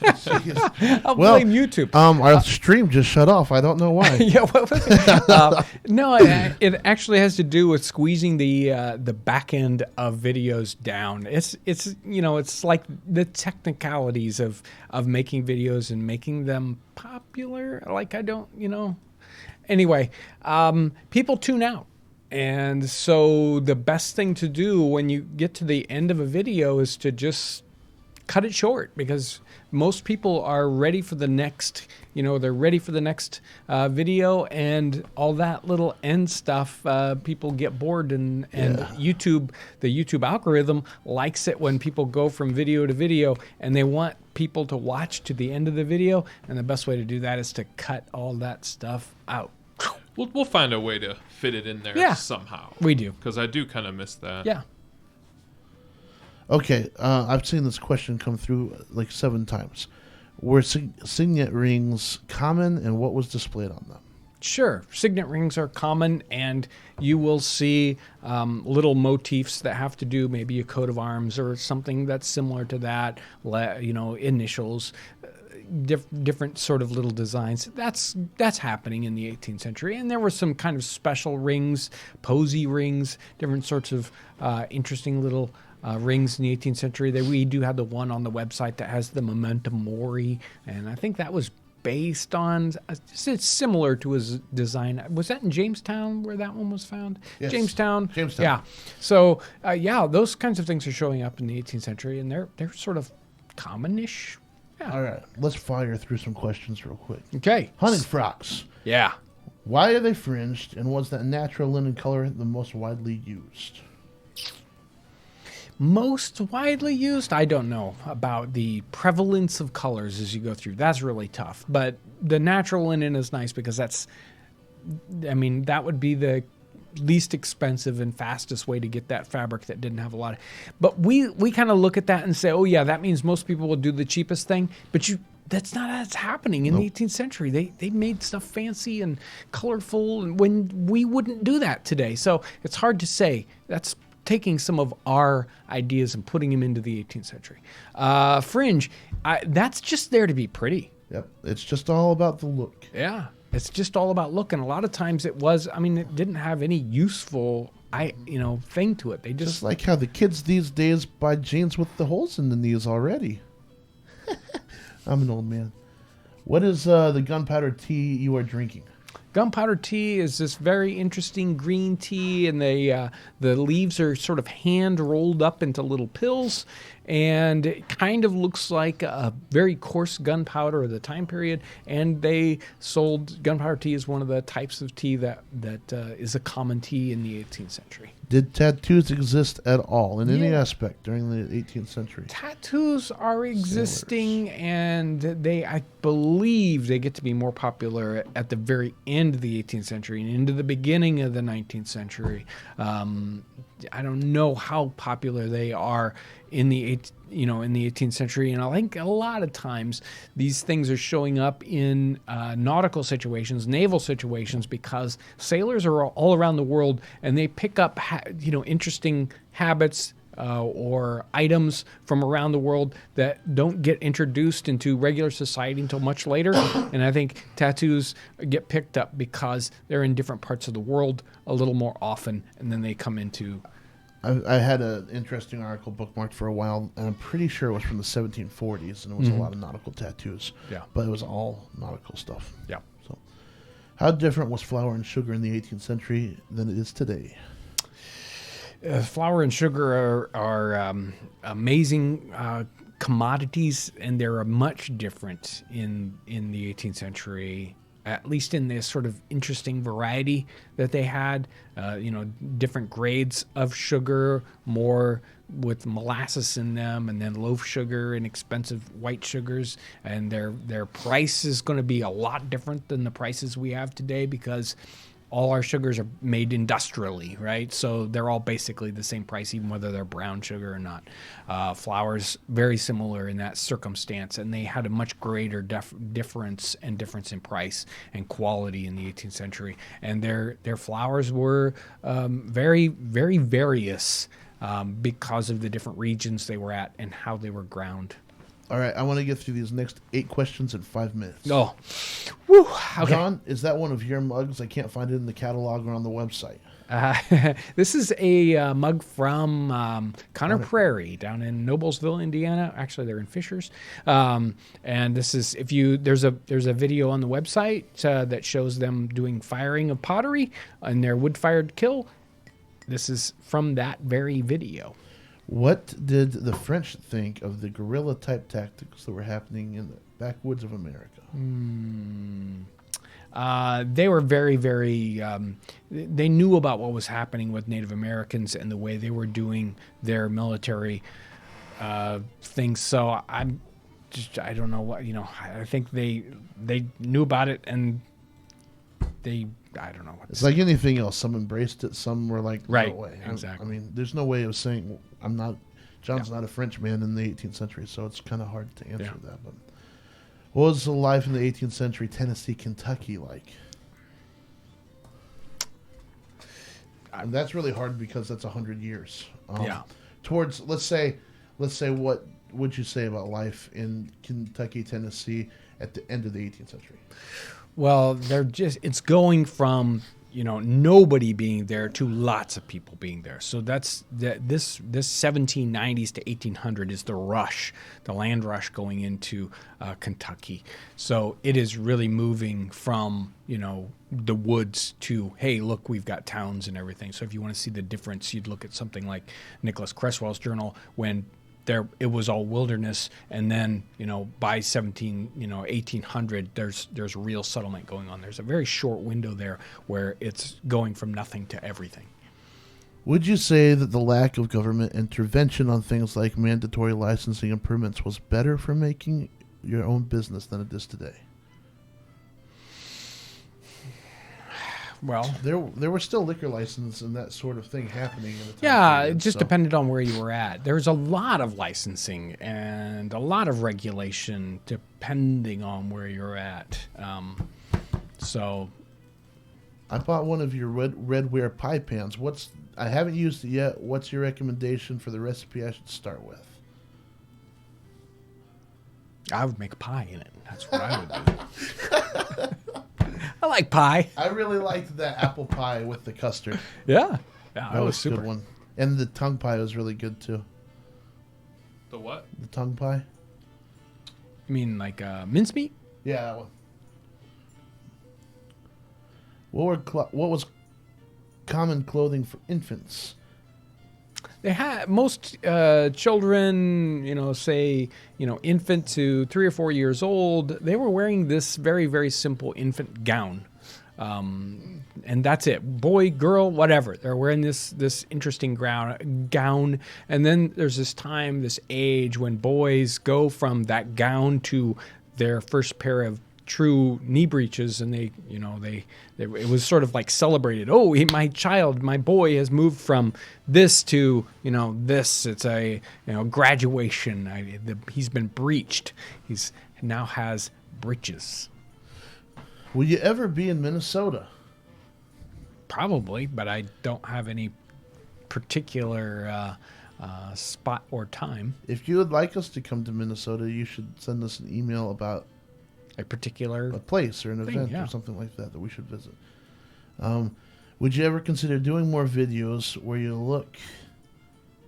[SPEAKER 1] I'll blame YouTube.
[SPEAKER 2] Our stream just shut off. I don't know why.
[SPEAKER 1] Yeah, what was it? No, it actually has to do with squeezing the back end of videos down. It's like the technicalities of making videos and making them popular. Like Anyway, people tune out. And so the best thing to do when you get to the end of a video is to just cut it short, because most people are ready for the next, they're ready for the next video, and all that little end stuff, people get bored, and YouTube, the YouTube algorithm likes it when people go from video to video, and they want people to watch to the end of the video, and the best way to do that is to cut all that stuff out.
[SPEAKER 3] We'll find a way to fit it in there somehow.
[SPEAKER 1] We do.
[SPEAKER 3] Because I do kind of miss that.
[SPEAKER 1] Yeah.
[SPEAKER 2] Okay, I've seen this question come through like 7 times. Were signet rings common, and what was displayed on them?
[SPEAKER 1] Sure. Signet rings are common, and you will see little motifs that have to do maybe a coat of arms or something that's similar to that, initials, different sort of little designs. That's happening in the 18th century. And there were some kind of special rings, posy rings, different sorts of interesting little rings in the 18th century. We do have the one on the website that has the memento mori, and I think that was based on, it's similar to his design. Was that in Jamestown where that one was found?
[SPEAKER 2] Yes.
[SPEAKER 1] Jamestown.
[SPEAKER 2] Jamestown.
[SPEAKER 1] Yeah. So, those kinds of things are showing up in the 18th century, and they're sort of common-ish. Yeah.
[SPEAKER 2] All right, let's fire through some questions real quick.
[SPEAKER 1] Okay.
[SPEAKER 2] Hunting frocks.
[SPEAKER 1] Yeah.
[SPEAKER 2] Why are they fringed, and was that natural linen color the most widely used?
[SPEAKER 1] Most widely used? I don't know about the prevalence of colors as you go through. That's really tough. But the natural linen is nice because that would be the least expensive and fastest way to get that fabric that didn't have a lot of. But we kind of look at that and say, oh yeah, that means most people will do the cheapest thing. But that's not how it's happening in the 18th century. They made stuff fancy and colorful, and when we wouldn't do that today. So it's hard to say. That's taking some of our ideas and putting them into the 18th century. Fringe, that's just there to be pretty.
[SPEAKER 2] Yep, it's just all about the look.
[SPEAKER 1] Yeah. It's just all about look, and a lot of times it didn't have any useful, thing to it. They just
[SPEAKER 2] like how the kids these days buy jeans with the holes in the knees already. I'm an old man. What is the gunpowder tea you are drinking?
[SPEAKER 1] Gunpowder tea is this very interesting green tea, and the leaves are sort of hand rolled up into little pills, and it kind of looks like a very coarse gunpowder of the time period. And they sold gunpowder tea as one of the types of tea that is a common tea in the 18th century.
[SPEAKER 2] Did tattoos exist at all in any aspect during the 18th century?
[SPEAKER 1] Tattoos are existing, and I believe they get to be more popular at the very end of the 18th century and into the beginning of the 19th century. I don't know how popular they are in the 18th century, and I think a lot of times these things are showing up in nautical situations, naval situations, because sailors are all around the world, and they pick up interesting habits or items from around the world that don't get introduced into regular society until much later. And I think tattoos get picked up because they're in different parts of the world a little more often, and then they come into...
[SPEAKER 2] I had an interesting article bookmarked for a while, and I'm pretty sure it was from the 1740s, and it was a lot of nautical tattoos.
[SPEAKER 1] Yeah.
[SPEAKER 2] But it was all nautical stuff.
[SPEAKER 1] Yeah.
[SPEAKER 2] So, how different was flour and sugar in the 18th century than it is today?
[SPEAKER 1] Flour and sugar are amazing commodities, and they're much different in the 18th century, at least in this sort of interesting variety that they had. Different grades of sugar, more with molasses in them, and then loaf sugar and expensive white sugars. And their price is going to be a lot different than the prices we have today, because all our sugars are made industrially, right? So they're all basically the same price, even whether they're brown sugar or not. Flour's very similar in that circumstance, and they had a much greater difference in price and quality in the 18th century. And their flours were very, very various because of the different regions they were at and how they were ground.
[SPEAKER 2] All right, I want to get through these next 8 questions in 5 minutes.
[SPEAKER 1] Oh, woo! Okay.
[SPEAKER 2] John, is that one of your mugs? I can't find it in the catalog or on the website.
[SPEAKER 1] This is a mug from Conner Prairie down in Noblesville, Indiana. Actually, they're in Fishers. And this is there's a video on the website that shows them doing firing of pottery in their wood-fired kiln. This is from that very video.
[SPEAKER 2] What did the French think of the guerrilla-type tactics that were happening in the backwoods of America?
[SPEAKER 1] They were very, very... they knew about what was happening with Native Americans and the way they were doing their military things. So I don't know what... I think they knew about it, and I don't know what.
[SPEAKER 2] It's like anything else. Some embraced it. Some were like,
[SPEAKER 1] right,
[SPEAKER 2] no way.
[SPEAKER 1] Exactly.
[SPEAKER 2] I mean, there's no way of saying John's not a French man in the 18th century, so it's kind of hard to answer that. But what was the life in the 18th century Tennessee, Kentucky like? And that's really hard because that's 100 years. Towards let's say, what would you say about life in Kentucky, Tennessee at the end of the 18th century?
[SPEAKER 1] Well, it's going from nobody being there to lots of people being there. So this 1790s to 1800 is the rush, the land rush going into Kentucky. So it is really moving from, the woods to, hey, look, we've got towns and everything. So if you want to see the difference, you'd look at something like Nicholas Creswell's journal when it was all wilderness, and then by 1800 there's real settlement going on. There's a very short window there where it's going from nothing to everything.
[SPEAKER 2] Would you say that the lack of government intervention on things like mandatory licensing and permits was better for making your own business than it is today?
[SPEAKER 1] Well,
[SPEAKER 2] there were still liquor licenses and that sort of thing happening in the time period,
[SPEAKER 1] it just depended on where you were at. There's a lot of licensing and a lot of regulation depending on where you're at. So
[SPEAKER 2] I bought one of your redware pie pans. I haven't used it yet. What's your recommendation for the recipe I should start with?
[SPEAKER 1] I would make a pie in it. That's what I would do. I like pie.
[SPEAKER 2] I really liked that apple pie with the custard.
[SPEAKER 1] Yeah, that was super.
[SPEAKER 2] A good one. And the tongue pie was really good too.
[SPEAKER 3] The what?
[SPEAKER 2] The tongue pie.
[SPEAKER 1] You mean like mincemeat?
[SPEAKER 2] Yeah, that one. What was common clothing for infants?
[SPEAKER 1] They had most children, infant to 3 or 4 years old. They were wearing this very, very simple infant gown, and that's it. Boy, girl, whatever. They're wearing this interesting gown, and then there's this time, this age when boys go from that gown to their first pair of true knee breeches, and it was sort of like celebrated. Oh, my boy has moved from this to this. It's a graduation. He's been breeched. He's now has breeches.
[SPEAKER 2] Will you ever be in Minnesota?
[SPEAKER 1] Probably, but I don't have any particular spot or time.
[SPEAKER 2] If you would like us to come to Minnesota, you should send us an email about
[SPEAKER 1] a
[SPEAKER 2] place or an event or something like that we should visit. Would you ever consider doing more videos where you look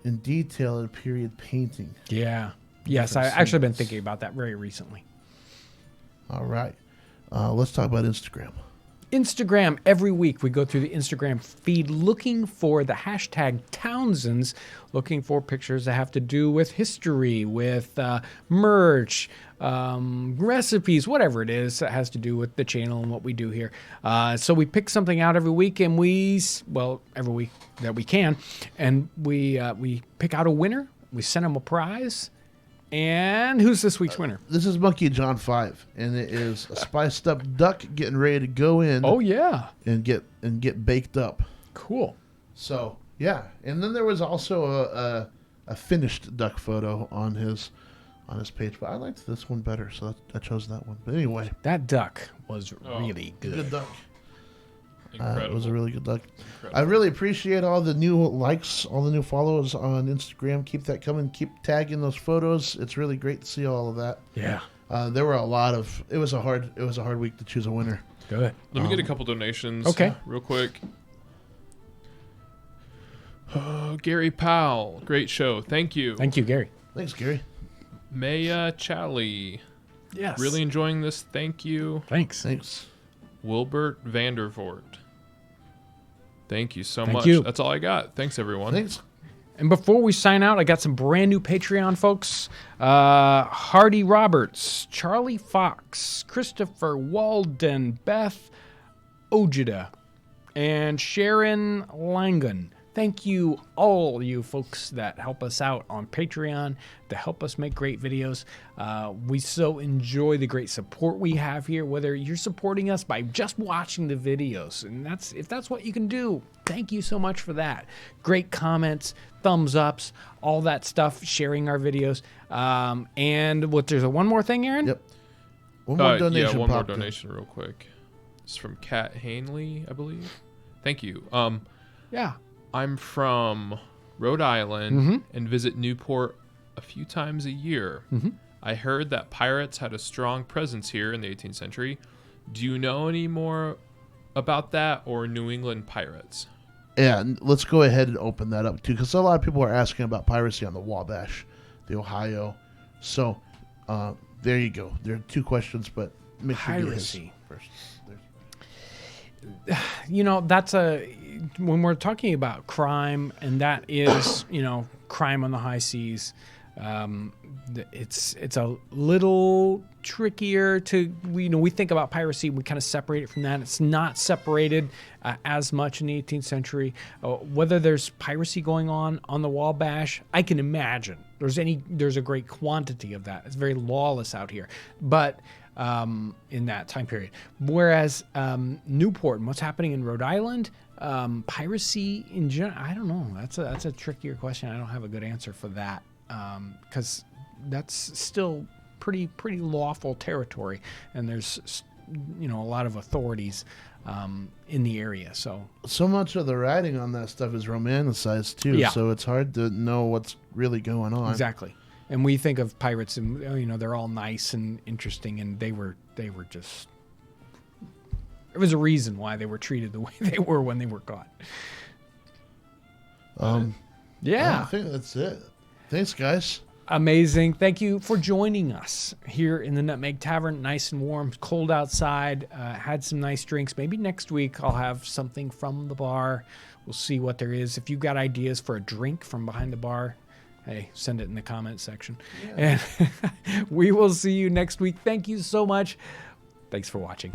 [SPEAKER 2] in detail at period painting?
[SPEAKER 1] Yeah. Yes, I've actually been thinking about that very recently.
[SPEAKER 2] All right. Let's talk about Instagram.
[SPEAKER 1] Instagram, every week we go through the Instagram feed looking for the hashtag Townsends, looking for pictures that have to do with history, with merch, recipes, whatever it is that has to do with the channel and what we do here. So we pick something out every week, and every week that we can, and we pick out a winner. We send them a prize. And who's this week's winner?
[SPEAKER 2] This is Monkey John 5, and it is a spiced up duck getting ready to go in.
[SPEAKER 1] Oh yeah,
[SPEAKER 2] and get baked up.
[SPEAKER 1] Cool.
[SPEAKER 2] So yeah, and then there was also a finished duck photo on his page, but I liked this one better, so I chose that one. But anyway,
[SPEAKER 1] that duck was really good.
[SPEAKER 2] Good duck.
[SPEAKER 3] Incredible.
[SPEAKER 2] It was a really good duck. I really appreciate all the new likes, all the new follows on Instagram. Keep that coming. Keep tagging those photos. It's really great to see all of that.
[SPEAKER 1] Yeah.
[SPEAKER 2] There were a lot of. It was a hard week to choose a winner.
[SPEAKER 1] Good.
[SPEAKER 3] Let me get a couple donations.
[SPEAKER 1] Okay.
[SPEAKER 3] Real quick. Gary Powell, great show. Thank you.
[SPEAKER 1] Thank you, Gary.
[SPEAKER 2] Thanks, Gary.
[SPEAKER 3] Maya Chally.
[SPEAKER 1] Yes.
[SPEAKER 3] Really enjoying this. Thank you.
[SPEAKER 1] Thanks.
[SPEAKER 3] Wilbert Vandervoort. Thank you so much.
[SPEAKER 1] You.
[SPEAKER 3] That's all I got. Thanks, everyone.
[SPEAKER 2] Thanks.
[SPEAKER 1] And before we sign out, I got some brand new Patreon folks. Hardy Roberts, Charlie Fox, Christopher Walden, Beth Ojeda, and Sharon Langan. Thank you, all you folks that help us out on Patreon, to help us make great videos. We so enjoy the great support we have here, whether you're supporting us by just watching the videos. And if that's what you can do, thank you so much for that. Great comments, thumbs ups, all that stuff, sharing our videos. And there's one more thing, Aaron?
[SPEAKER 2] Yep. One more donation.
[SPEAKER 3] One more donation real quick. It's from Kat Hanley, I believe. Thank you.
[SPEAKER 1] Yeah.
[SPEAKER 3] I'm from Rhode Island and visit Newport a few times a year. I heard that pirates had a strong presence here in the 18th century. Do you know any more about that or New England pirates?
[SPEAKER 2] Yeah, let's go ahead and open that up too, because a lot of people are asking about piracy on the Wabash, the Ohio. So there you go. There are 2 questions, but make sure you his first.
[SPEAKER 1] That's when we're talking about crime, and that is, crime on the high seas. It's a little trickier to we think about piracy, we kind of separate it from that. It's not separated as much in the 18th century. Whether there's piracy going on the Wabash, I can imagine there's a great quantity of that. It's very lawless out here, but in that time period. Whereas Newport and what's happening in Rhode Island, piracy in general, I don't know. That's a trickier question. I don't have a good answer for that. Because that's still pretty lawful territory, and there's a lot of authorities in the area. So
[SPEAKER 2] much of the writing on that stuff is romanticized too. Yeah. So it's hard to know what's really going on.
[SPEAKER 1] Exactly. And we think of pirates, and they're all nice and interesting, and they were just. There was a reason why they were treated the way they were when they were caught.
[SPEAKER 2] Yeah, I think that's it. Thanks, guys.
[SPEAKER 1] Amazing. Thank you for joining us here in the Nutmeg Tavern. Nice and warm, cold outside. Had some nice drinks. Maybe next week I'll have something from the bar. We'll see what there is. If you've got ideas for a drink from behind the bar, hey, send it in the comment section. Yeah. And we will see you next week. Thank you so much. Thanks for watching.